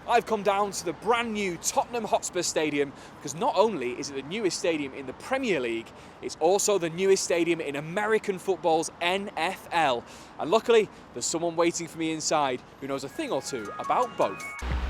I've come down to the brand new Tottenham Hotspur Stadium because not only is it the newest stadium in the Premier League, it's also the newest stadium in American football's NFL. And luckily, there's someone waiting for me inside who knows a thing or two about both.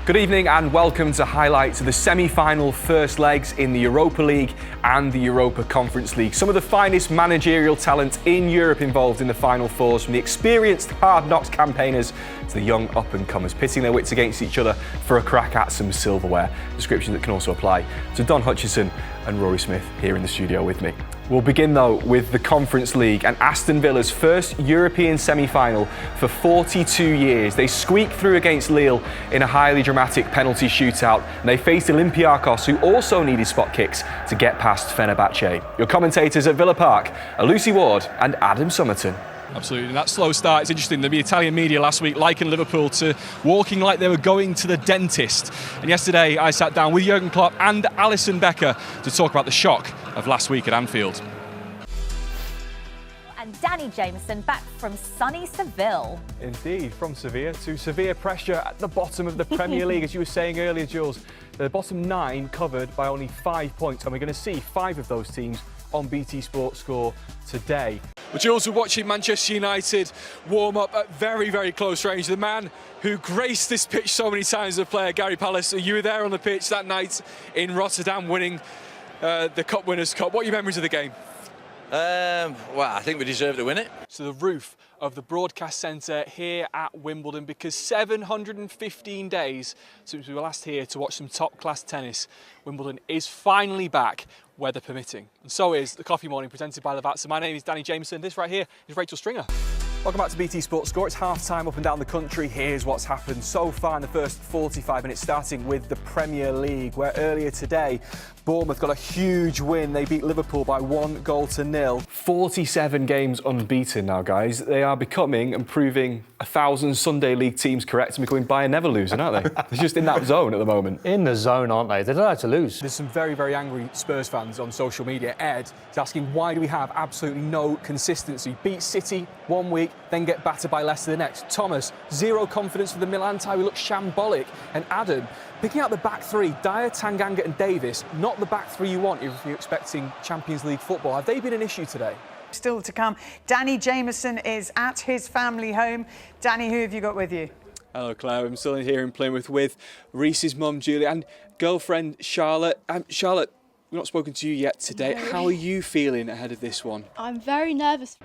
Good evening and welcome to highlights of the semi-final first legs in the Europa League and the Europa Conference League. Some of the finest managerial talent in Europe involved in the Final Fours, from the experienced Hard Knocks campaigners to the young up-and-comers, pitting their wits against each other for a crack at some silverware. Description that can also apply to Don Hutchison and Rory Smith here in the studio with me. We'll begin though with the Conference League and Aston Villa's first European semi-final for 42 years. They squeaked through against Lille in a highly dramatic penalty shootout, and they faced Olympiacos, who also needed spot kicks to get past Fenerbahce. Your commentators at Villa Park are Lucy Ward and Adam Somerton. Absolutely, and that slow start, it's interesting. The Italian media last week likened Liverpool to walking like they were going to the dentist. And yesterday I sat down with Jurgen Klopp and Alisson Becker to talk about the shock of last week at Anfield. And Danny Jamieson back from sunny Seville. Indeed, from Sevilla to severe pressure at the bottom of the Premier League, as you were saying earlier, Jules. The bottom 9 covered by only 5 points, and we're going to see 5 of those teams on BT Sports Score today. But Jules, we're watching Manchester United warm up at very, very close range. The man who graced this pitch so many times as a player, Gary Palace, you were there on the pitch that night in Rotterdam winning the Cup Winners' Cup. What are your memories of the game? Well, I think we deserve to win it. To the roof of the broadcast centre here at Wimbledon, because 715 days since we were last here to watch some top-class tennis, Wimbledon is finally back, weather permitting. And so is the Coffee Morning presented by Lavazza. My name is Danny Jamieson. This right here is Rachel Stringer. Welcome back to BT Sports Score. It's half-time up and down the country. Here's what's happened so far in the first 45 minutes, starting with the Premier League, where earlier today, Bournemouth got a huge win. They beat Liverpool by 1-0. 47 games unbeaten now, guys. They are becoming and proving 1,000 Sunday League teams correct and becoming buy and never losing, aren't they? They're just in that zone at the moment. In the zone, aren't they? They don't have to lose. There's some very, very angry Spurs fans on social media. Ed is asking, why do we have absolutely no consistency? Beat City one week, then get battered by Leicester the next. Thomas, zero confidence for the Milan tie. We look shambolic. And Adam, picking out the back three, Dyer, Tanganga and Davis, not the back three you want if you're expecting Champions League football. Have they been an issue today? Still to come. Danny Jamieson is at his family home. Danny, who have you got with you? Hello, Claire. I'm still here in Plymouth with Reese's mum, Julie, and girlfriend, Charlotte. Charlotte, we've not spoken to you yet today. How are you feeling ahead of this one? I'm very nervous.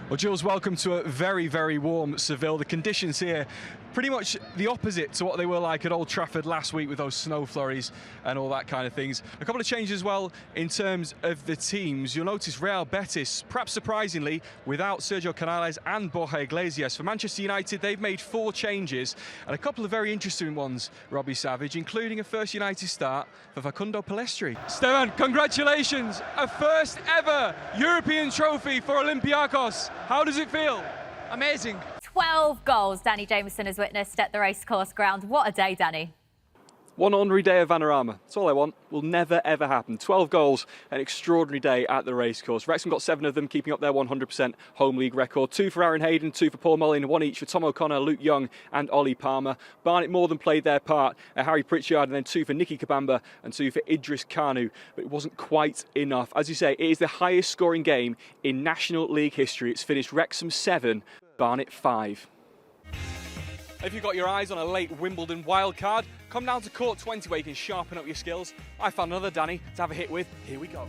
Well, Jules, welcome to a very, very warm Seville. The conditions here pretty much the opposite to what they were like at Old Trafford last week with those snow flurries and all that kind of things. A couple of changes as well in terms of the teams. You'll notice Real Betis, perhaps surprisingly, without Sergio Canales and Borja Iglesias. For Manchester United, they've made 4 changes and a couple of very interesting ones, Robbie Savage, including a first United start for Facundo Pellistri. Stevan, congratulations! A first ever European trophy for Olympiacos. How does it feel? Amazing. 12 goals Danny Jamieson has witnessed at the racecourse ground. What a day, Danny. One ordinary day of Vanarama. That's all I want. Will never, ever happen. 12 goals, an extraordinary day at the racecourse. Wrexham got 7 of them, keeping up their 100% home league record. 2 for Aaron Hayden, 2 for Paul Mullin, 1 each for Tom O'Connor, Luke Young and Ollie Palmer. Barnet more than played their part. Harry Pritchard, and then 2 for Nicky Kabamba and 2 for Idris Kanu. But it wasn't quite enough. As you say, it is the highest scoring game in National League history. It's finished Wrexham 7, Barnet 5. If you've got your eyes on a late Wimbledon wildcard, come down to Court 20 where you can sharpen up your skills. I found another Danny to have a hit with. Here we go.